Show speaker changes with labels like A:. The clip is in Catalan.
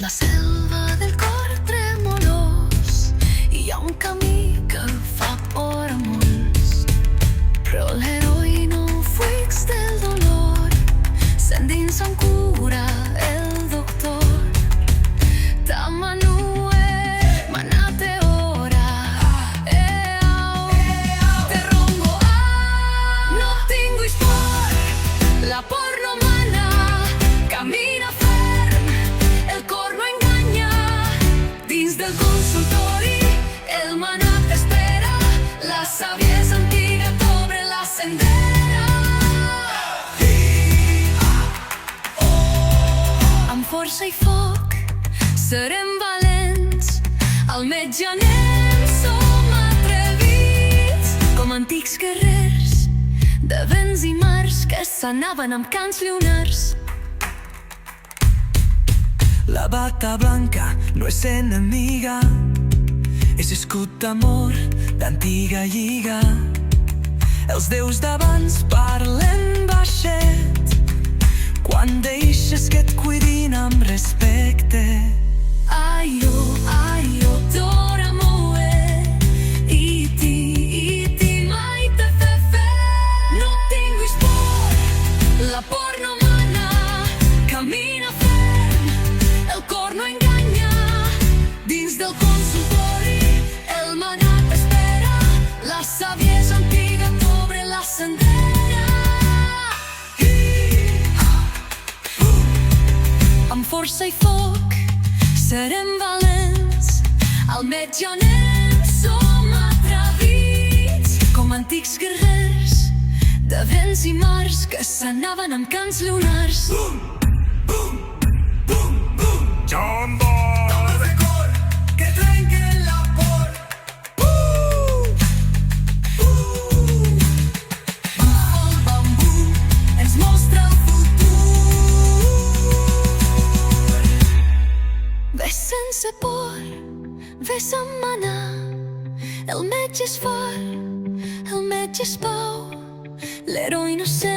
A: La selva del cor tremolós, hi ha un camí que fa por a molts, però l'heroi no fuix del dolor, s'endinsa amb cura el doctor. Tamanue, manate ora, te rongo no tinguis por, la por no mana, camina ferm, el cor no enganya, dins del consultori el manat espera, la saviesa antiga t'obre la sendera. Amb força i foc serem valents, al metge anem, som atrevits, com antics guerrers de vents i mars que s'anaven amb cants llunars.
B: La bata blanca no és enemiga, és escut d'amor d'antiga lliga. Els déus d'abans parlen baixet quan deixes que et cuidin amb respecte.
A: Aio, Dora Moe, iti, mai te fe fe. No tinguis por, la por no mana, camina ferm, el cor no enganya, dins del consultori el manat espera, la saviesa antiga t'obre la sendera. Amb força i foc serem valents, al metge anem, som atrevits, com antics guerrers de vents i mars que s'anaven amb cants llunars.
B: Jumbo! Homes de cor que trenquen la por.
A: El bambú ens mostra el futur. Ves sense por, ves amb manar, el metge és fort, el metge és pau, l'heroi no sé